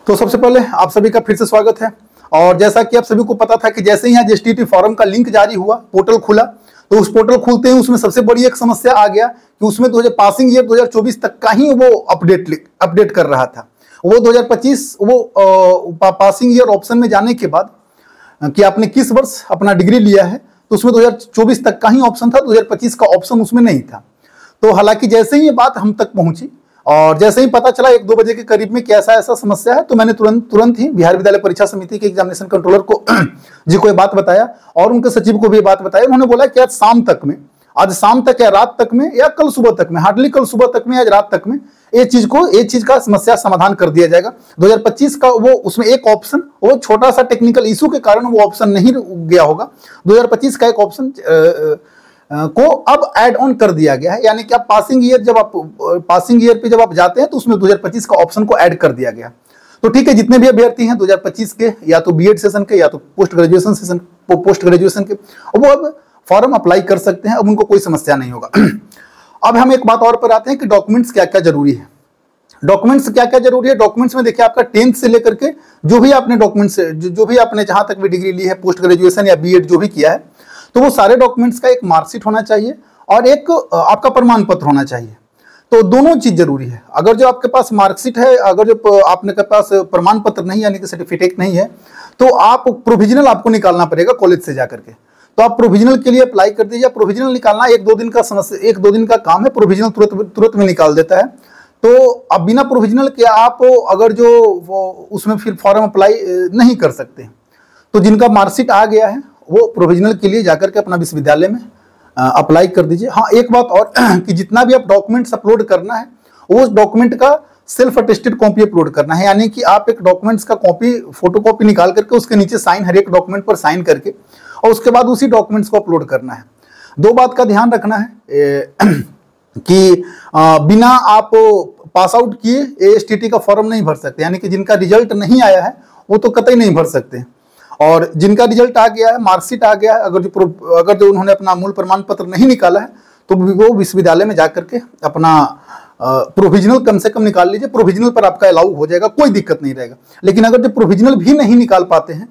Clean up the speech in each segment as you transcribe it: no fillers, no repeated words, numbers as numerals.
तो सबसे पहले आप सभी का फिर से स्वागत है। और जैसा कि आप सभी को पता था कि जैसे ही यहाँ एसटीटी फॉरम का लिंक जारी हुआ, पोर्टल खुला, तो उस पोर्टल खुलते ही उसमें सबसे बड़ी एक समस्या आ गया कि उसमें पासिंग ईयर 2024 तक का ही वो अपडेट कर रहा था। वो 2025 पासिंग ईयर ऑप्शन में जाने के बाद कि आपने किस वर्ष अपना डिग्री लिया है, तो उसमें 2024 तक का ही ऑप्शन था, 2025 का ऑप्शन उसमें नहीं था। तो हालांकि जैसे ही ये बात हम तक पहुंची और जैसे ही पता चला 1-2 बजे के करीब में कि ऐसा समस्या है, तो मैंने तुरंत ही बिहार विद्यालय परीक्षा समिति के एग्जामिनेशन कंट्रोलर को जी को ये बात बताया और उनके सचिव को भी ये बात बताया। उन्होंने बोला कि आज शाम तक या रात तक में या कल सुबह तक में, हार्डली कल सुबह तक में या रात तक में ये चीज का समस्या समाधान कर दिया जाएगा। 2025 का वो उसमें एक ऑप्शन, वो छोटा सा टेक्निकल इशू के कारण वो ऑप्शन नहीं गया होगा। 2025 का एक ऑप्शन को अब ऐड ऑन कर दिया गया है, यानी कि आप पासिंग ईयर पे जब आप जाते हैं तो उसमें 2025 का ऑप्शन को ऐड कर दिया गया। तो ठीक है, जितने भी अभ्यर्थी हैं 2025 के या तो बीएड सेशन के या तो पोस्ट ग्रेजुएशन के, वो अब फॉर्म अप्लाई कर सकते हैं। अब उनको कोई समस्या नहीं होगा। अब हम एक बात और पर आते हैं कि डॉक्यूमेंट्स क्या क्या जरूरी है। डॉक्यूमेंट्स में देखिए, आपका 10th से लेकर के जो भी आपने डॉक्यूमेंट्स जो भी आपने जहां तक भी डिग्री ली है, पोस्ट ग्रेजुएशन या बीएड जो भी किया है, तो वो सारे डॉक्यूमेंट्स का एक मार्कशीट होना चाहिए और एक आपका प्रमाण पत्र होना चाहिए। तो दोनों चीज जरूरी है। अगर जो आपके पास मार्कशीट है, अगर जो आपने के पास प्रमाण पत्र नहीं यानी कि सर्टिफिकेट नहीं है, तो आप प्रोविजनल आपको निकालना पड़ेगा कॉलेज से जाकर के। तो आप प्रोविजनल के लिए अप्लाई कर दीजिए। प्रोविजनल निकालना 1-2 दिन का समस्या, 1-2 दिन का काम है। प्रोविजनल तुरंत में निकाल देता है। तो अब बिना प्रोविजनल के आप अगर जो उसमें फिर फॉर्म अप्लाई नहीं कर सकते। तो जिनका मार्कशीट आ गया है वो प्रोविजनल के लिए जाकर के अपना विश्वविद्यालय में अप्लाई कर दीजिए। हाँ, एक बात और कि जितना भी आप डॉक्यूमेंट्स अपलोड करना है, वो उस डॉक्यूमेंट का सेल्फ अटेस्टेड कॉपी अपलोड करना है, यानी कि आप एक डॉक्यूमेंट्स का फोटोकॉपी निकाल करके उसके नीचे साइन, हर एक डॉक्यूमेंट पर साइन करके, और उसके बाद उसी डॉक्यूमेंट्स को अपलोड करना है। 2 बात का ध्यान रखना है कि बिना आप पास आउट किए एसटीटी का फॉर्म नहीं भर सकते, यानी कि जिनका रिजल्ट नहीं आया है वो तो कतई नहीं भर सकते। और जिनका रिजल्ट आ गया है, मार्कशीट आ गया है, अगर जो उन्होंने अपना मूल प्रमाण पत्र नहीं निकाला है, तो वो विश्वविद्यालय में जाकर के अपना प्रोविजनल कम से कम निकाल लीजिए। प्रोविजनल पर आपका अलाउ हो जाएगा, कोई दिक्कत नहीं रहेगा। लेकिन अगर जो प्रोविजनल भी नहीं निकाल पाते हैं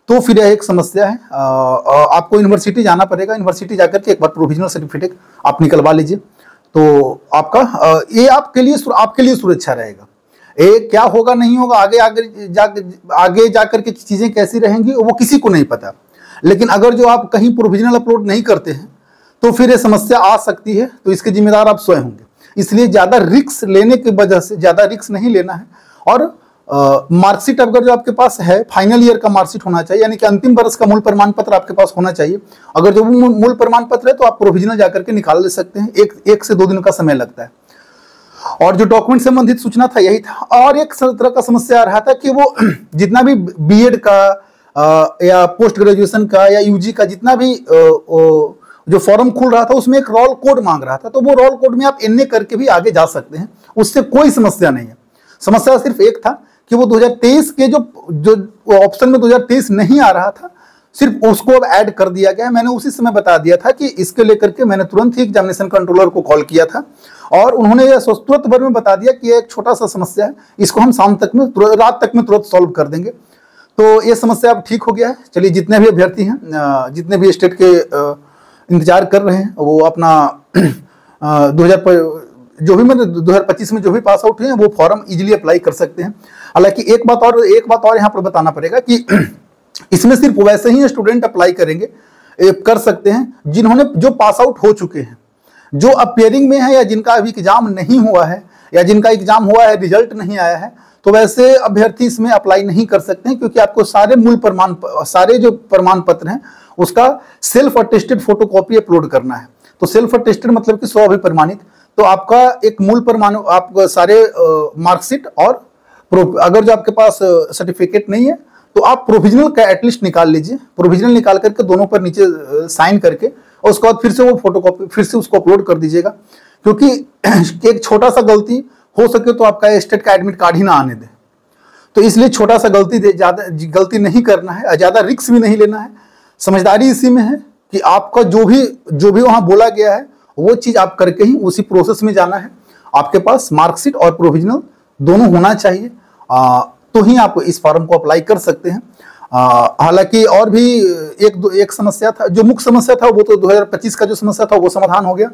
तो फिर यह एक समस्या है। आपको यूनिवर्सिटी जाना पड़ेगा। यूनिवर्सिटी जाकर के एक बार प्रोविजनल सर्टिफिकेट आप निकलवा लीजिए, तो आपका ये आपके लिए सुरक्षा रहेगा। क्या होगा नहीं होगा, आगे जाकर के चीजें कैसी रहेंगी वो किसी को नहीं पता। लेकिन अगर जो आप कहीं प्रोविजनल अपलोड नहीं करते हैं तो फिर ये समस्या आ सकती है, तो इसके जिम्मेदार आप स्वयं होंगे। इसलिए ज्यादा रिस्क लेने की वजह से ज्यादा रिस्क नहीं लेना है। और मार्कशीट अगर जो आपके पास है, फाइनल ईयर का मार्कशीट होना चाहिए, यानी कि अंतिम वर्ष का मूल प्रमाण पत्र आपके पास होना चाहिए। अगर जो मूल प्रमाण पत्र है तो आप प्रोविजनल जाकर के निकाल ले सकते हैं। 1 से 2 दिन का समय लगता है। और जो डॉक्यूमेंट संबंधित सूचना था यही था। और एक तरह का समस्या आ रहा था कि वो जितना भी बीएड का या पोस्ट ग्रेजुएशन का या यूजी का जितना भी जो फॉर्म खुल रहा था, उसमें एक रोल कोड मांग रहा था। तो वो रोल कोड में आप एनए करके भी आगे जा सकते हैं, उससे कोई समस्या नहीं है। समस्या सिर्फ एक था कि वो 2023 के जो ऑप्शन में 2023 नहीं आ रहा था, सिर्फ उसको अब ऐड कर दिया गया है। मैंने उसी समय बता दिया था कि इसके लेकर के मैंने तुरंत ही एग्जामिनेशन कंट्रोलर को कॉल किया था और उन्होंने यह तुरंत भर में बता दिया कि यह एक छोटा सा समस्या है, इसको हम शाम तक में, रात तक में तुरंत सॉल्व कर देंगे। तो ये समस्या अब ठीक हो गया है। चलिए, जितने भी अभ्यर्थी हैं, जितने भी स्टेट के इंतजार कर रहे हैं, वो अपना 2025 में जो भी पास आउट हुए हैं वो फॉर्म इजीली अप्लाई कर सकते हैं। हालांकि एक बात और यहाँ पर बताना पड़ेगा कि इसमें सिर्फ वैसे ही स्टूडेंट अप्लाई कर सकते हैं जिन्होंने जो पास आउट हो चुके हैं, जो अपियरिंग में है या जिनका अभी एग्जाम नहीं हुआ है या जिनका एग्जाम हुआ है रिजल्ट नहीं आया है, तो वैसे अभ्यर्थी इसमें अप्लाई नहीं कर सकते हैं, क्योंकि आपको सारे जो प्रमाण पत्र हैं उसका सेल्फ अटेस्टेड फोटोकॉपी अपलोड करना है। तो सेल्फ अटेस्टेड मतलब कि स्वअभिप्रमाणित। तो आपका एक मूल प्रमाण, आप सारे मार्कशीट और अगर जो आपके पास सर्टिफिकेट नहीं है तो आप प्रोविजनल का एटलीस्ट निकाल लीजिए। प्रोविजनल निकाल करके दोनों पर नीचे साइन करके और उसके बाद फिर से वो फोटोकॉपी फिर से उसको अपलोड कर दीजिएगा। क्योंकि एक छोटा सा गलती हो सके तो आपका स्टेट का एडमिट कार्ड ही ना आने दे। तो इसलिए छोटा सा ज्यादा गलती नहीं करना है, ज्यादा रिस्क भी नहीं लेना है। समझदारी इसी में है कि आपका जो भी वहां बोला गया है वो चीज आप करके ही उसी प्रोसेस में जाना है। आपके पास मार्कशीट और प्रोविजनल दोनों होना चाहिए। तो ही आप इस फॉर्म को अप्लाई कर सकते हैं। हालांकि और भी एक समस्या था, जो मुख्य समस्या था वो तो 2025 का जो समस्या था वो समाधान हो गया,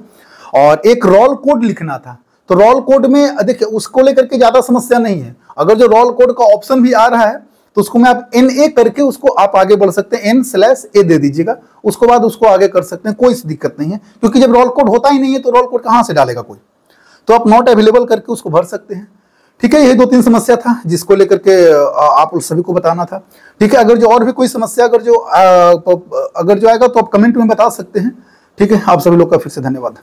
और एक रोल कोड लिखना था। तो रोल कोड में देखिए उसको लेकर के ज्यादा समस्या नहीं है। अगर जो रोल कोड का ऑप्शन भी आ रहा है तो उसको में आप NA करके उसको आप आगे बढ़ सकते हैं, N/A दे दीजिएगा, उसको बाद उसको आगे कर सकते हैं, कोई दिक्कत नहीं है। क्योंकि जब रोल कोड होता ही नहीं है तो रोल कोड कहां से डालेगा कोई, तो आप नॉट अवेलेबल करके उसको भर सकते हैं। ठीक है, यही 2-3 समस्या था जिसको लेकर के आप सभी को बताना था। ठीक है, अगर जो और भी कोई समस्या अगर जो आएगा तो आप कमेंट में बता सकते हैं। ठीक है, आप सभी लोग का फिर से धन्यवाद।